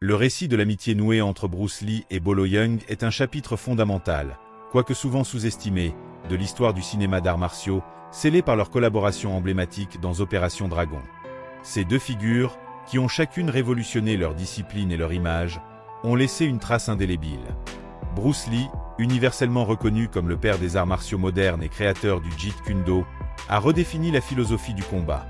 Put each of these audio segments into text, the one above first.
Le récit de l'amitié nouée entre Bruce Lee et Bolo Yeung est un chapitre fondamental, quoique souvent sous-estimé, de l'histoire du cinéma d'arts martiaux, scellé par leur collaboration emblématique dans Opération Dragon. Ces deux figures, qui ont chacune révolutionné leur discipline et leur image, ont laissé une trace indélébile. Bruce Lee, universellement reconnu comme le père des arts martiaux modernes et créateur du Jeet Kune Do, a redéfini la philosophie du combat.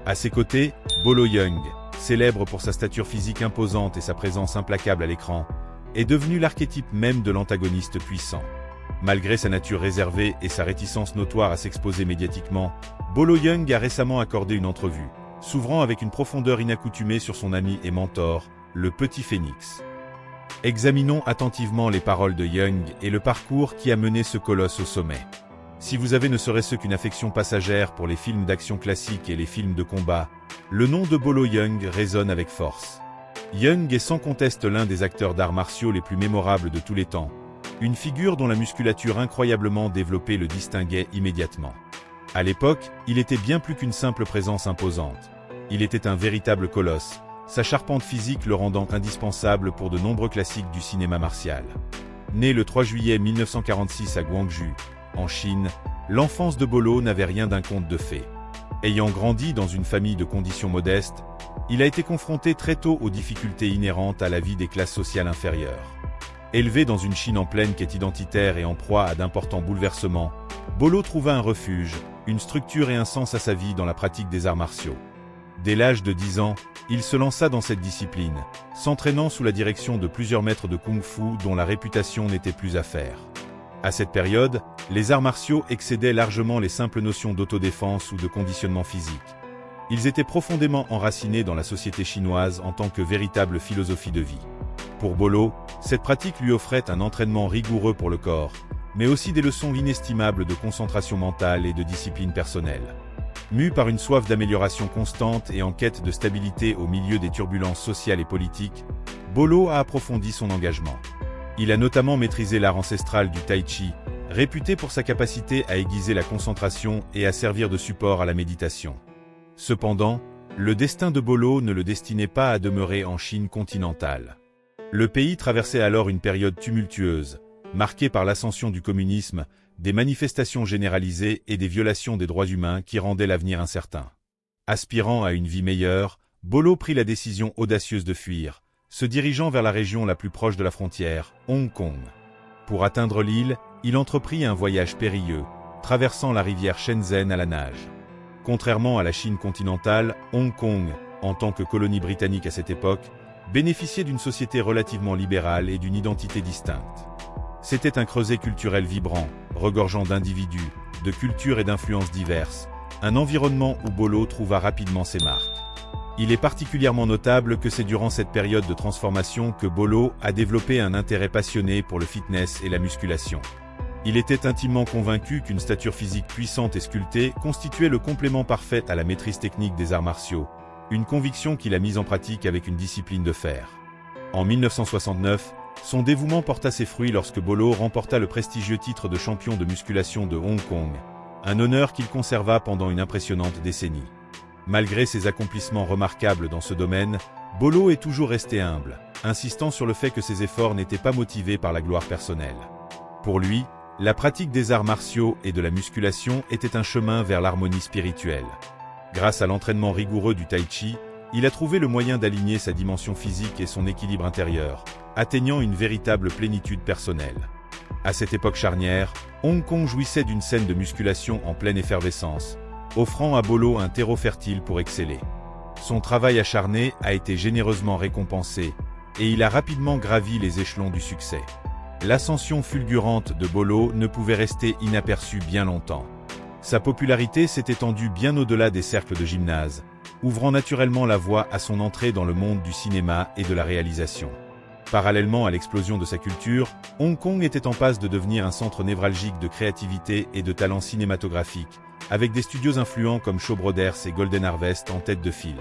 À ses côtés, Bolo Yeung, célèbre pour sa stature physique imposante et sa présence implacable à l'écran, est devenu l'archétype même de l'antagoniste puissant. Malgré sa nature réservée et sa réticence notoire à s'exposer médiatiquement, Bolo Yeung a récemment accordé une entrevue, s'ouvrant avec une profondeur inaccoutumée sur son ami et mentor, le Petit Phénix. Examinons attentivement les paroles de Yeung et le parcours qui a mené ce colosse au sommet. Si vous avez ne serait-ce qu'une affection passagère pour les films d'action classiques et les films de combat, le nom de Bolo Yeung résonne avec force. Yeung est sans conteste l'un des acteurs d'arts martiaux les plus mémorables de tous les temps, une figure dont la musculature incroyablement développée le distinguait immédiatement. À l'époque, il était bien plus qu'une simple présence imposante. Il était un véritable colosse, sa charpente physique le rendant indispensable pour de nombreux classiques du cinéma martial. Né le 3 juillet 1946 à Gwangju, en Chine, l'enfance de Bolo n'avait rien d'un conte de fées. Ayant grandi dans une famille de conditions modestes, il a été confronté très tôt aux difficultés inhérentes à la vie des classes sociales inférieures. Élevé dans une Chine en pleine quête identitaire et en proie à d'importants bouleversements, Bolo trouva un refuge, une structure et un sens à sa vie dans la pratique des arts martiaux. Dès l'âge de 10 ans, il se lança dans cette discipline, s'entraînant sous la direction de plusieurs maîtres de kung-fu dont la réputation n'était plus à faire. À cette période, les arts martiaux excédaient largement les simples notions d'autodéfense ou de conditionnement physique. Ils étaient profondément enracinés dans la société chinoise en tant que véritable philosophie de vie. Pour Bolo, cette pratique lui offrait un entraînement rigoureux pour le corps, mais aussi des leçons inestimables de concentration mentale et de discipline personnelle. Mu par une soif d'amélioration constante et en quête de stabilité au milieu des turbulences sociales et politiques, Bolo a approfondi son engagement. Il a notamment maîtrisé l'art ancestral du Tai Chi, réputé pour sa capacité à aiguiser la concentration et à servir de support à la méditation. Cependant, le destin de Bolo ne le destinait pas à demeurer en Chine continentale. Le pays traversait alors une période tumultueuse, marquée par l'ascension du communisme, des manifestations généralisées et des violations des droits humains qui rendaient l'avenir incertain. Aspirant à une vie meilleure, Bolo prit la décision audacieuse de fuir, se dirigeant vers la région la plus proche de la frontière, Hong Kong. Pour atteindre l'île, il entreprit un voyage périlleux, traversant la rivière Shenzhen à la nage. Contrairement à la Chine continentale, Hong Kong, en tant que colonie britannique à cette époque, bénéficiait d'une société relativement libérale et d'une identité distincte. C'était un creuset culturel vibrant, regorgeant d'individus, de cultures et d'influences diverses, un environnement où Bolo trouva rapidement ses marques. Il est particulièrement notable que c'est durant cette période de transformation que Bolo a développé un intérêt passionné pour le fitness et la musculation. Il était intimement convaincu qu'une stature physique puissante et sculptée constituait le complément parfait à la maîtrise technique des arts martiaux, une conviction qu'il a mise en pratique avec une discipline de fer. En 1969, son dévouement porta ses fruits lorsque Bolo remporta le prestigieux titre de champion de musculation de Hong Kong, un honneur qu'il conserva pendant une impressionnante décennie. Malgré ses accomplissements remarquables dans ce domaine, Bolo est toujours resté humble, insistant sur le fait que ses efforts n'étaient pas motivés par la gloire personnelle. Pour lui, la pratique des arts martiaux et de la musculation était un chemin vers l'harmonie spirituelle. Grâce à l'entraînement rigoureux du Tai Chi, il a trouvé le moyen d'aligner sa dimension physique et son équilibre intérieur, atteignant une véritable plénitude personnelle. À cette époque charnière, Hong Kong jouissait d'une scène de musculation en pleine effervescence, offrant à Bolo un terreau fertile pour exceller. Son travail acharné a été généreusement récompensé, et il a rapidement gravi les échelons du succès. L'ascension fulgurante de Bolo ne pouvait rester inaperçue bien longtemps. Sa popularité s'est étendue bien au-delà des cercles de gymnase, ouvrant naturellement la voie à son entrée dans le monde du cinéma et de la réalisation. Parallèlement à l'explosion de sa culture, Hong Kong était en passe de devenir un centre névralgique de créativité et de talent cinématographique, avec des studios influents comme Shaw Brothers et Golden Harvest en tête de file.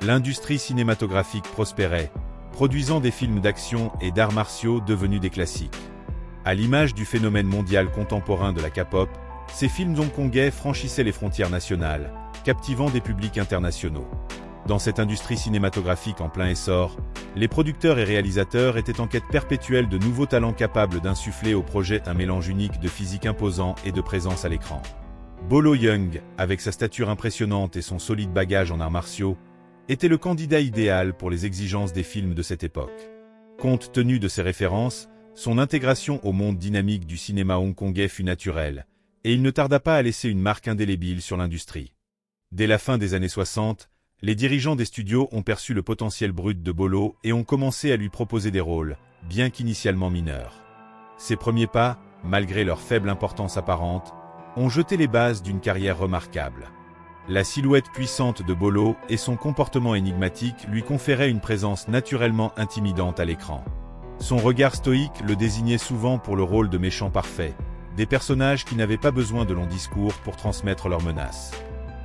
L'industrie cinématographique prospérait, produisant des films d'action et d'arts martiaux devenus des classiques. À l'image du phénomène mondial contemporain de la K-pop, ces films hongkongais franchissaient les frontières nationales, captivant des publics internationaux. Dans cette industrie cinématographique en plein essor, les producteurs et réalisateurs étaient en quête perpétuelle de nouveaux talents capables d'insuffler au projet un mélange unique de physique imposant et de présence à l'écran. Bolo Yeung, avec sa stature impressionnante et son solide bagage en arts martiaux, était le candidat idéal pour les exigences des films de cette époque. Compte tenu de ses références, son intégration au monde dynamique du cinéma hongkongais fut naturelle, et il ne tarda pas à laisser une marque indélébile sur l'industrie. Dès la fin des années 60, les dirigeants des studios ont perçu le potentiel brut de Bolo et ont commencé à lui proposer des rôles, bien qu'initialement mineurs. Ses premiers pas, malgré leur faible importance apparente, ont jeté les bases d'une carrière remarquable. La silhouette puissante de Bolo et son comportement énigmatique lui conféraient une présence naturellement intimidante à l'écran. Son regard stoïque le désignait souvent pour le rôle de méchant parfait, des personnages qui n'avaient pas besoin de longs discours pour transmettre leurs menaces.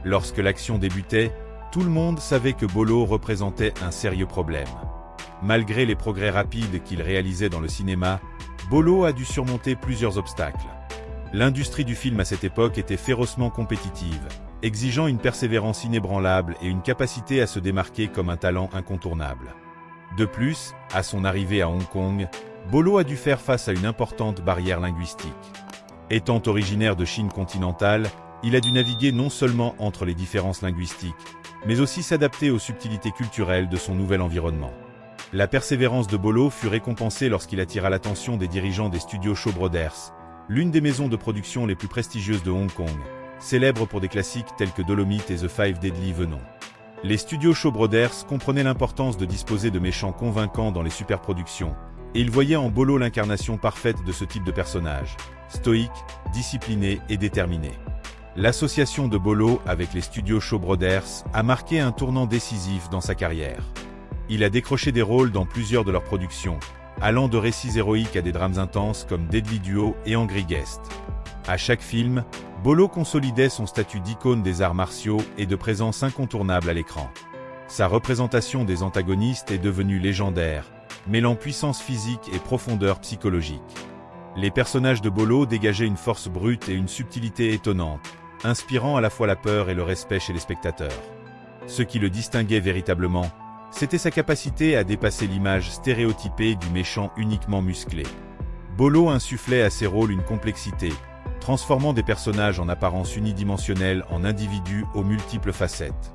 Lorsque l'action débutait, tout le monde savait que Bolo représentait un sérieux problème. Malgré les progrès rapides qu'il réalisait dans le cinéma, Bolo a dû surmonter plusieurs obstacles. L'industrie du film à cette époque était férocement compétitive, exigeant une persévérance inébranlable et une capacité à se démarquer comme un talent incontournable. De plus, à son arrivée à Hong Kong, Bolo a dû faire face à une importante barrière linguistique. Étant originaire de Chine continentale, il a dû naviguer non seulement entre les différences linguistiques, mais aussi s'adapter aux subtilités culturelles de son nouvel environnement. La persévérance de Bolo fut récompensée lorsqu'il attira l'attention des dirigeants des studios Shaw Brothers, l'une des maisons de production les plus prestigieuses de Hong Kong, célèbre pour des classiques tels que Dolomite et The Five Deadly Venons. Les studios Shaw Brothers comprenaient l'importance de disposer de méchants convaincants dans les superproductions, et ils voyaient en Bolo l'incarnation parfaite de ce type de personnage, stoïque, discipliné et déterminé. L'association de Bolo avec les studios Shaw Brothers a marqué un tournant décisif dans sa carrière. Il a décroché des rôles dans plusieurs de leurs productions, allant de récits héroïques à des drames intenses comme Deadly Duo et Angry Guest. À chaque film, Bolo consolidait son statut d'icône des arts martiaux et de présence incontournable à l'écran. Sa représentation des antagonistes est devenue légendaire, mêlant puissance physique et profondeur psychologique. Les personnages de Bolo dégageaient une force brute et une subtilité étonnante, inspirant à la fois la peur et le respect chez les spectateurs. Ce qui le distinguait véritablement, c'était sa capacité à dépasser l'image stéréotypée du méchant uniquement musclé. Bolo insufflait à ses rôles une complexité, transformant des personnages en apparence unidimensionnelle en individus aux multiples facettes.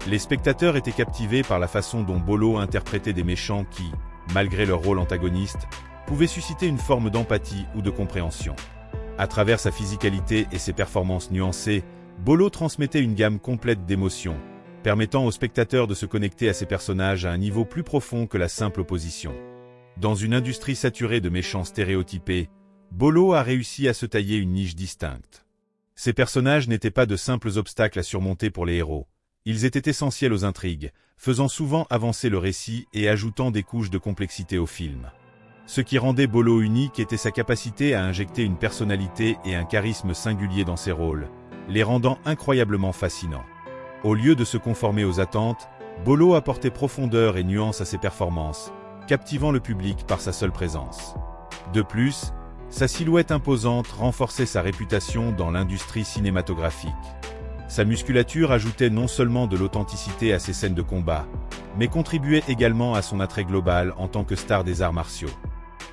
Les spectateurs étaient captivés par la façon dont Bolo interprétait des méchants qui, malgré leur rôle antagoniste, pouvaient susciter une forme d'empathie ou de compréhension. À travers sa physicalité et ses performances nuancées, Bolo transmettait une gamme complète d'émotions, permettant aux spectateurs de se connecter à ces personnages à un niveau plus profond que la simple opposition. Dans une industrie saturée de méchants stéréotypés, Bolo a réussi à se tailler une niche distincte. Ces personnages n'étaient pas de simples obstacles à surmonter pour les héros. Ils étaient essentiels aux intrigues, faisant souvent avancer le récit et ajoutant des couches de complexité au film. Ce qui rendait Bolo unique était sa capacité à injecter une personnalité et un charisme singulier dans ses rôles, les rendant incroyablement fascinants. Au lieu de se conformer aux attentes, Bolo apportait profondeur et nuance à ses performances, captivant le public par sa seule présence. De plus, sa silhouette imposante renforçait sa réputation dans l'industrie cinématographique. Sa musculature ajoutait non seulement de l'authenticité à ses scènes de combat, mais contribuait également à son attrait global en tant que star des arts martiaux.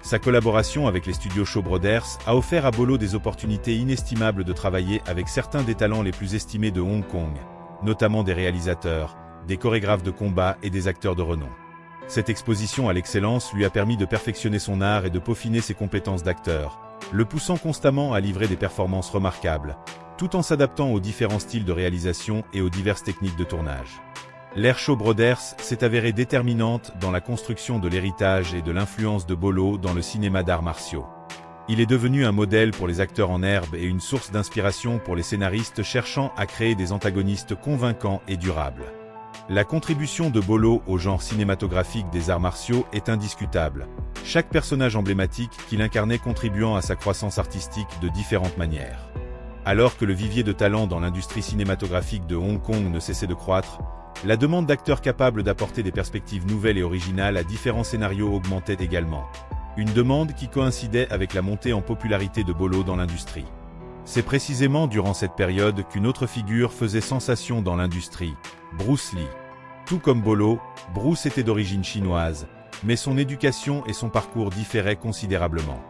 Sa collaboration avec les studios Shaw Brothers a offert à Bolo des opportunités inestimables de travailler avec certains des talents les plus estimés de Hong Kong, notamment des réalisateurs, des chorégraphes de combat et des acteurs de renom. Cette exposition à l'excellence lui a permis de perfectionner son art et de peaufiner ses compétences d'acteur, le poussant constamment à livrer des performances remarquables, tout en s'adaptant aux différents styles de réalisation et aux diverses techniques de tournage. L'ère Shaw Brothers s'est avérée déterminante dans la construction de l'héritage et de l'influence de Bolo dans le cinéma d'arts martiaux. Il est devenu un modèle pour les acteurs en herbe et une source d'inspiration pour les scénaristes cherchant à créer des antagonistes convaincants et durables. La contribution de Bolo au genre cinématographique des arts martiaux est indiscutable, chaque personnage emblématique qu'il incarnait contribuant à sa croissance artistique de différentes manières. Alors que le vivier de talent dans l'industrie cinématographique de Hong Kong ne cessait de croître, la demande d'acteurs capables d'apporter des perspectives nouvelles et originales à différents scénarios augmentait également. Une demande qui coïncidait avec la montée en popularité de Bolo dans l'industrie. C'est précisément durant cette période qu'une autre figure faisait sensation dans l'industrie, Bruce Lee. Tout comme Bolo, Bruce était d'origine chinoise, mais son éducation et son parcours différaient considérablement.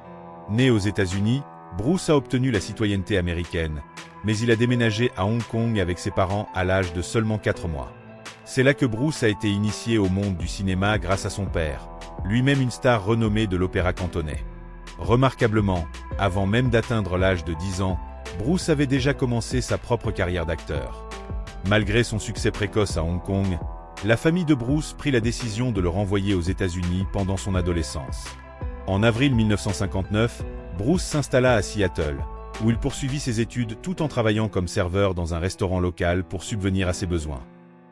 Né aux États-Unis, Bruce a obtenu la citoyenneté américaine, mais il a déménagé à Hong Kong avec ses parents à l'âge de seulement 4 mois. C'est là que Bruce a été initié au monde du cinéma grâce à son père, lui-même une star renommée de l'opéra cantonais. Remarquablement, avant même d'atteindre l'âge de 10 ans, Bruce avait déjà commencé sa propre carrière d'acteur. Malgré son succès précoce à Hong Kong, la famille de Bruce prit la décision de le renvoyer aux États-Unis pendant son adolescence. En avril 1959, Bruce s'installa à Seattle, où il poursuivit ses études tout en travaillant comme serveur dans un restaurant local pour subvenir à ses besoins.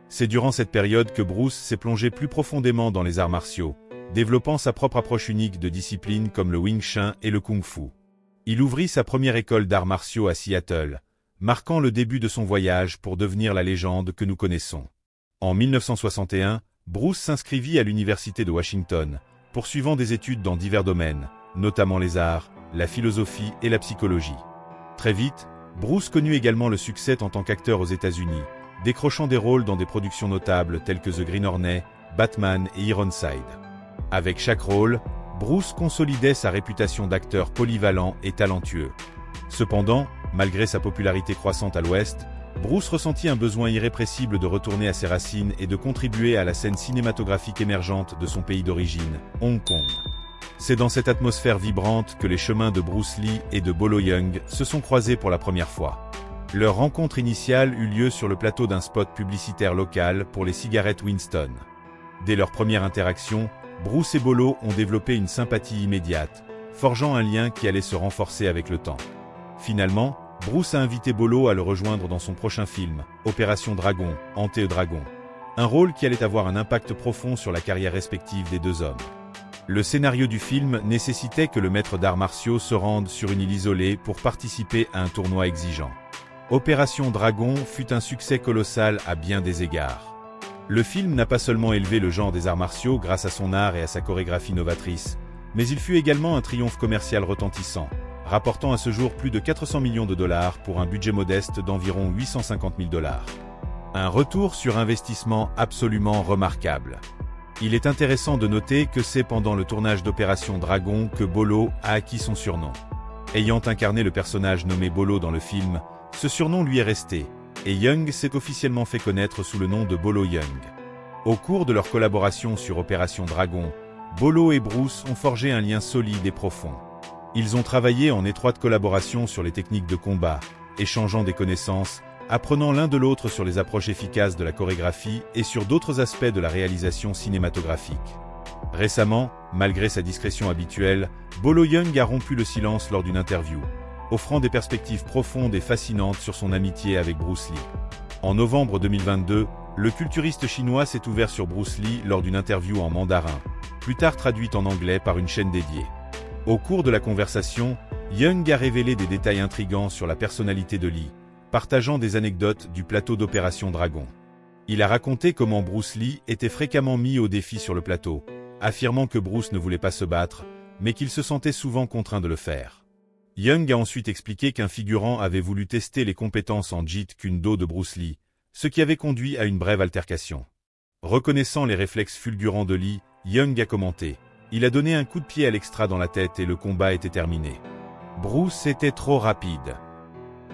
C'est durant cette période que Bruce s'est plongé plus profondément dans les arts martiaux, développant sa propre approche unique de disciplines comme le Wing Chun et le Kung Fu. Il ouvrit sa première école d'arts martiaux à Seattle, marquant le début de son voyage pour devenir la légende que nous connaissons. En 1961, Bruce s'inscrivit à l'Université de Washington, poursuivant des études dans divers domaines, notamment les arts, la philosophie et la psychologie. Très vite, Bruce connut également le succès en tant qu'acteur aux États-Unis, décrochant des rôles dans des productions notables telles que The Green Hornet, Batman et Ironside. Avec chaque rôle, Bruce consolidait sa réputation d'acteur polyvalent et talentueux. Cependant, malgré sa popularité croissante à l'Ouest, Bruce ressentit un besoin irrépressible de retourner à ses racines et de contribuer à la scène cinématographique émergente de son pays d'origine, Hong Kong. C'est dans cette atmosphère vibrante que les chemins de Bruce Lee et de Bolo Yeung se sont croisés pour la première fois. Leur rencontre initiale eut lieu sur le plateau d'un spot publicitaire local pour les cigarettes Winston. Dès leur première interaction, Bruce et Bolo ont développé une sympathie immédiate, forgeant un lien qui allait se renforcer avec le temps. Finalement, Bruce a invité Bolo à le rejoindre dans son prochain film, Opération Dragon, Ante Dragon. Un rôle qui allait avoir un impact profond sur la carrière respective des deux hommes. Le scénario du film nécessitait que le maître d'arts martiaux se rende sur une île isolée pour participer à un tournoi exigeant. Opération Dragon fut un succès colossal à bien des égards. Le film n'a pas seulement élevé le genre des arts martiaux grâce à son art et à sa chorégraphie novatrice, mais il fut également un triomphe commercial retentissant, rapportant à ce jour plus de 400 millions de dollars pour un budget modeste d'environ 850 000 $. Un retour sur investissement absolument remarquable. Il est intéressant de noter que c'est pendant le tournage d'Opération Dragon que Bolo a acquis son surnom. Ayant incarné le personnage nommé Bolo dans le film, ce surnom lui est resté, et Yeung s'est officiellement fait connaître sous le nom de Bolo Yeung. Au cours de leur collaboration sur Opération Dragon, Bolo et Bruce ont forgé un lien solide et profond. Ils ont travaillé en étroite collaboration sur les techniques de combat, échangeant des connaissances, apprenant l'un de l'autre sur les approches efficaces de la chorégraphie et sur d'autres aspects de la réalisation cinématographique. Récemment, malgré sa discrétion habituelle, Bolo Yeung a rompu le silence lors d'une interview, offrant des perspectives profondes et fascinantes sur son amitié avec Bruce Lee. En novembre 2022, le culturiste chinois s'est ouvert sur Bruce Lee lors d'une interview en mandarin, plus tard traduite en anglais par une chaîne dédiée. Au cours de la conversation, Yeung a révélé des détails intrigants sur la personnalité de Lee, partageant des anecdotes du plateau d'Opération Dragon. Il a raconté comment Bruce Lee était fréquemment mis au défi sur le plateau, affirmant que Bruce ne voulait pas se battre, mais qu'il se sentait souvent contraint de le faire. Yeung a ensuite expliqué qu'un figurant avait voulu tester les compétences en Jeet Kune Do de Bruce Lee, ce qui avait conduit à une brève altercation. Reconnaissant les réflexes fulgurants de Lee, Yeung a commenté « Il a donné un coup de pied à l'extra dans la tête et le combat était terminé. Bruce était trop rapide. »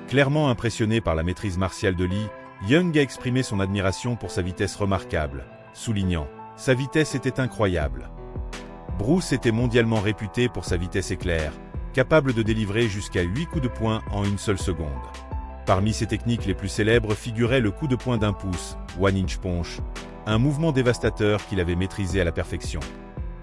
Clairement impressionné par la maîtrise martiale de Lee, Yeung a exprimé son admiration pour sa vitesse remarquable, soulignant « Sa vitesse était incroyable. » Bruce était mondialement réputé pour sa vitesse éclair, capable de délivrer jusqu'à 8 coups de poing en une seule seconde. Parmi ses techniques les plus célèbres figurait le coup de poing d'un pouce, One Inch Punch, un mouvement dévastateur qu'il avait maîtrisé à la perfection.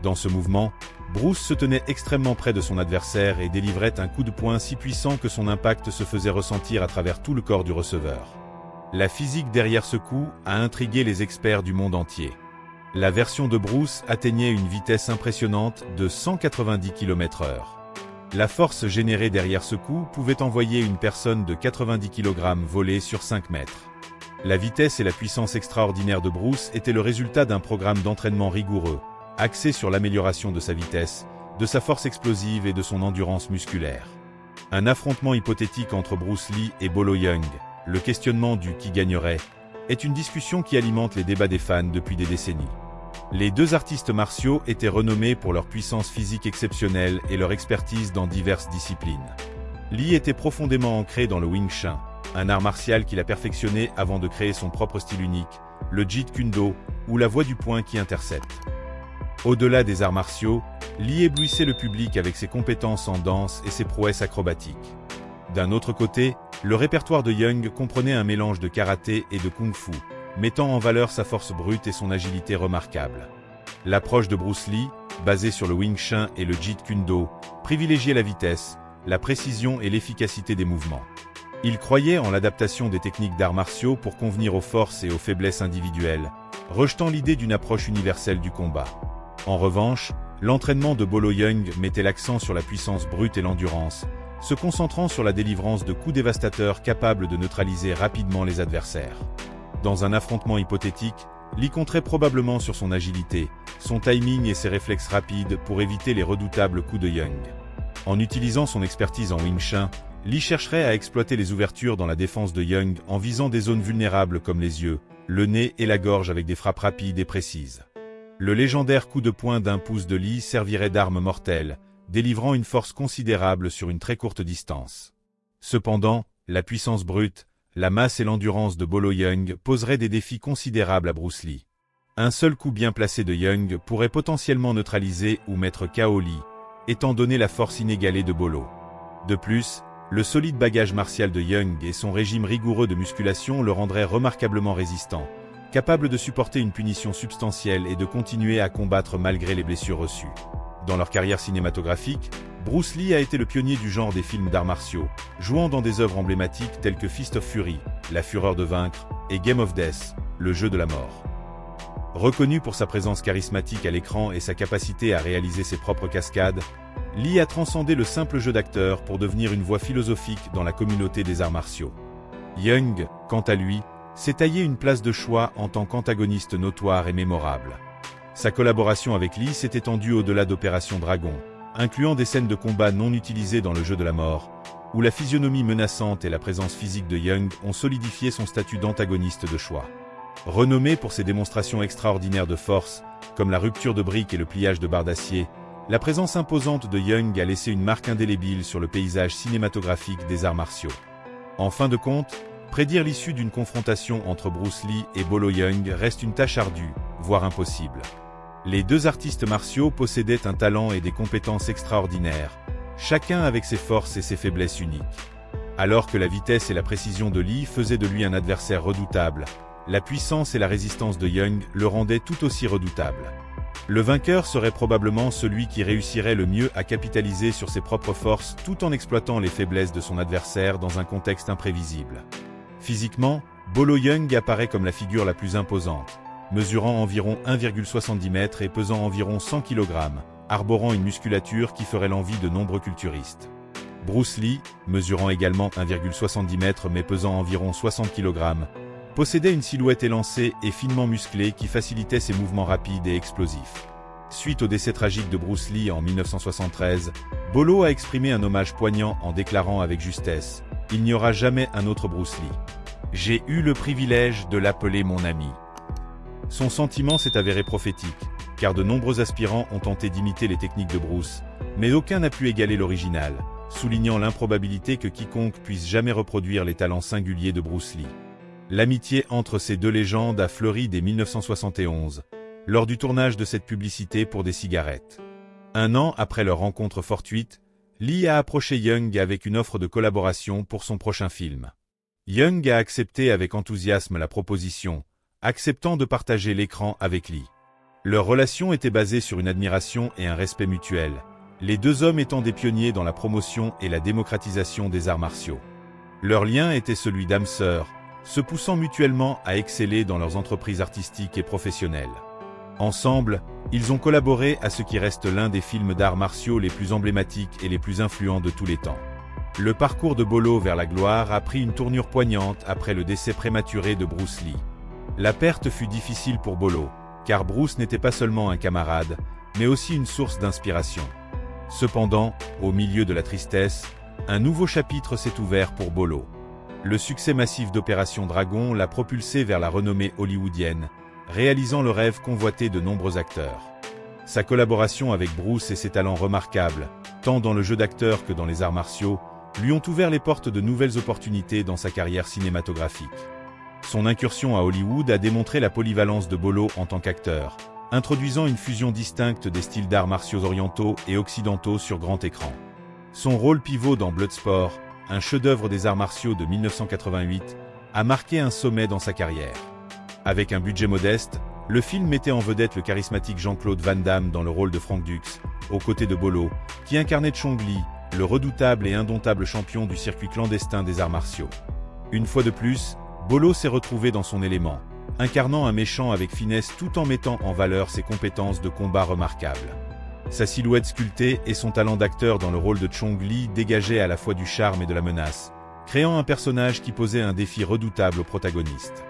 Dans ce mouvement, Bruce se tenait extrêmement près de son adversaire et délivrait un coup de poing si puissant que son impact se faisait ressentir à travers tout le corps du receveur. La physique derrière ce coup a intrigué les experts du monde entier. La version de Bruce atteignait une vitesse impressionnante de 190 km/h. La force générée derrière ce coup pouvait envoyer une personne de 90 kg voler sur 5 mètres. La vitesse et la puissance extraordinaire de Bruce étaient le résultat d'un programme d'entraînement rigoureux, axé sur l'amélioration de sa vitesse, de sa force explosive et de son endurance musculaire. Un affrontement hypothétique entre Bruce Lee et Bolo Yeung, le questionnement du qui gagnerait, est une discussion qui alimente les débats des fans depuis des décennies. Les deux artistes martiaux étaient renommés pour leur puissance physique exceptionnelle et leur expertise dans diverses disciplines. Lee était profondément ancré dans le Wing Chun, un art martial qu'il a perfectionné avant de créer son propre style unique, le Jeet Kune Do, ou la voie du poing qui intercepte. Au-delà des arts martiaux, Lee éblouissait le public avec ses compétences en danse et ses prouesses acrobatiques. D'un autre côté, le répertoire de Yeung comprenait un mélange de karaté et de kung-fu, mettant en valeur sa force brute et son agilité remarquable. L'approche de Bruce Lee, basée sur le Wing Chun et le Jeet Kune Do, privilégiait la vitesse, la précision et l'efficacité des mouvements. Il croyait en l'adaptation des techniques d'arts martiaux pour convenir aux forces et aux faiblesses individuelles, rejetant l'idée d'une approche universelle du combat. En revanche, l'entraînement de Bolo Yeung mettait l'accent sur la puissance brute et l'endurance, se concentrant sur la délivrance de coups dévastateurs capables de neutraliser rapidement les adversaires. Dans un affrontement hypothétique, Lee compterait probablement sur son agilité, son timing et ses réflexes rapides pour éviter les redoutables coups de Yeung. En utilisant son expertise en Wing Chun, Lee chercherait à exploiter les ouvertures dans la défense de Yeung en visant des zones vulnérables comme les yeux, le nez et la gorge avec des frappes rapides et précises. Le légendaire coup de poing d'un pouce de Lee servirait d'arme mortelle, délivrant une force considérable sur une très courte distance. Cependant, la puissance brute, la masse et l'endurance de Bolo Yeung poseraient des défis considérables à Bruce Lee. Un seul coup bien placé de Yeung pourrait potentiellement neutraliser ou mettre KO Lee, étant donné la force inégalée de Bolo. De plus, le solide bagage martial de Yeung et son régime rigoureux de musculation le rendraient remarquablement résistant, capable de supporter une punition substantielle et de continuer à combattre malgré les blessures reçues. Dans leur carrière cinématographique, Bruce Lee a été le pionnier du genre des films d'arts martiaux, jouant dans des œuvres emblématiques telles que Fist of Fury, La Fureur de vaincre, et Game of Death, Le jeu de la mort. Reconnu pour sa présence charismatique à l'écran et sa capacité à réaliser ses propres cascades, Lee a transcendé le simple jeu d'acteur pour devenir une voix philosophique dans la communauté des arts martiaux. Yeung, quant à lui, s'est taillé une place de choix en tant qu'antagoniste notoire et mémorable. Sa collaboration avec Lee s'est étendue au-delà d'Opération Dragon, incluant des scènes de combat non utilisées dans le jeu de la mort, où la physionomie menaçante et la présence physique de Yeung ont solidifié son statut d'antagoniste de choix. Renommé pour ses démonstrations extraordinaires de force, comme la rupture de briques et le pliage de barres d'acier, la présence imposante de Yeung a laissé une marque indélébile sur le paysage cinématographique des arts martiaux. En fin de compte, prédire l'issue d'une confrontation entre Bruce Lee et Bolo Yeung reste une tâche ardue, voire impossible. Les deux artistes martiaux possédaient un talent et des compétences extraordinaires, chacun avec ses forces et ses faiblesses uniques. Alors que la vitesse et la précision de Lee faisaient de lui un adversaire redoutable, la puissance et la résistance de Yeung le rendaient tout aussi redoutable. Le vainqueur serait probablement celui qui réussirait le mieux à capitaliser sur ses propres forces tout en exploitant les faiblesses de son adversaire dans un contexte imprévisible. Physiquement, Bolo Yeung apparaît comme la figure la plus imposante, mesurant environ 1,70 m et pesant environ 100 kg, arborant une musculature qui ferait l'envie de nombreux culturistes. Bruce Lee, mesurant également 1,70 m mais pesant environ 60 kg, possédait une silhouette élancée et finement musclée qui facilitait ses mouvements rapides et explosifs. Suite au décès tragique de Bruce Lee en 1973, Bolo a exprimé un hommage poignant en déclarant avec justesse « Il n'y aura jamais un autre Bruce Lee. J'ai eu le privilège de l'appeler mon ami ». Son sentiment s'est avéré prophétique, car de nombreux aspirants ont tenté d'imiter les techniques de Bruce, mais aucun n'a pu égaler l'original, soulignant l'improbabilité que quiconque puisse jamais reproduire les talents singuliers de Bruce Lee. L'amitié entre ces deux légendes a fleuri dès 1971, lors du tournage de cette publicité pour des cigarettes. Un an après leur rencontre fortuite, Lee a approché Yeung avec une offre de collaboration pour son prochain film. Yeung a accepté avec enthousiasme la proposition, acceptant de partager l'écran avec Lee. Leur relation était basée sur une admiration et un respect mutuel, les deux hommes étant des pionniers dans la promotion et la démocratisation des arts martiaux. Leur lien était celui d'âmes sœurs, se poussant mutuellement à exceller dans leurs entreprises artistiques et professionnelles. Ensemble, ils ont collaboré à ce qui reste l'un des films d'arts martiaux les plus emblématiques et les plus influents de tous les temps. Le parcours de Bolo vers la gloire a pris une tournure poignante après le décès prématuré de Bruce Lee. La perte fut difficile pour Bolo, car Bruce n'était pas seulement un camarade, mais aussi une source d'inspiration. Cependant, au milieu de la tristesse, un nouveau chapitre s'est ouvert pour Bolo. Le succès massif d'Opération Dragon l'a propulsé vers la renommée hollywoodienne, réalisant le rêve convoité de nombreux acteurs. Sa collaboration avec Bruce et ses talents remarquables, tant dans le jeu d'acteur que dans les arts martiaux, lui ont ouvert les portes de nouvelles opportunités dans sa carrière cinématographique. Son incursion à Hollywood a démontré la polyvalence de Bolo en tant qu'acteur, introduisant une fusion distincte des styles d'arts martiaux orientaux et occidentaux sur grand écran. Son rôle pivot dans Bloodsport, un chef-d'œuvre des arts martiaux de 1988, a marqué un sommet dans sa carrière. Avec un budget modeste, le film mettait en vedette le charismatique Jean-Claude Van Damme dans le rôle de Frank Dux, aux côtés de Bolo, qui incarnait Chong Li, le redoutable et indomptable champion du circuit clandestin des arts martiaux. Une fois de plus, Bolo s'est retrouvé dans son élément, incarnant un méchant avec finesse tout en mettant en valeur ses compétences de combat remarquables. Sa silhouette sculptée et son talent d'acteur dans le rôle de Chong Li dégageaient à la fois du charme et de la menace, créant un personnage qui posait un défi redoutable au protagoniste.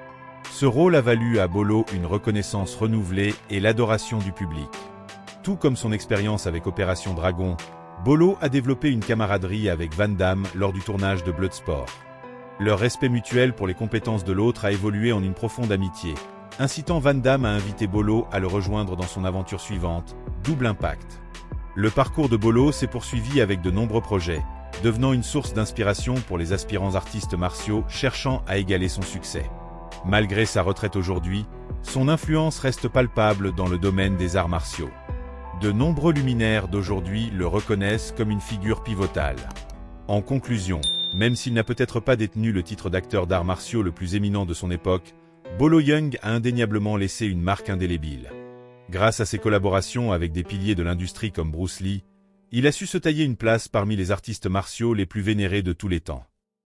Ce rôle a valu à Bolo une reconnaissance renouvelée et l'adoration du public. Tout comme son expérience avec Opération Dragon, Bolo a développé une camaraderie avec Van Damme lors du tournage de Bloodsport. Leur respect mutuel pour les compétences de l'autre a évolué en une profonde amitié, incitant Van Damme à inviter Bolo à le rejoindre dans son aventure suivante, Double Impact. Le parcours de Bolo s'est poursuivi avec de nombreux projets, devenant une source d'inspiration pour les aspirants artistes martiaux cherchant à égaler son succès. Malgré sa retraite aujourd'hui, son influence reste palpable dans le domaine des arts martiaux. De nombreux luminaires d'aujourd'hui le reconnaissent comme une figure pivotale. En conclusion, même s'il n'a peut-être pas détenu le titre d'acteur d'arts martiaux le plus éminent de son époque, Bolo Yeung a indéniablement laissé une marque indélébile. Grâce à ses collaborations avec des piliers de l'industrie comme Bruce Lee, il a su se tailler une place parmi les artistes martiaux les plus vénérés de tous les temps.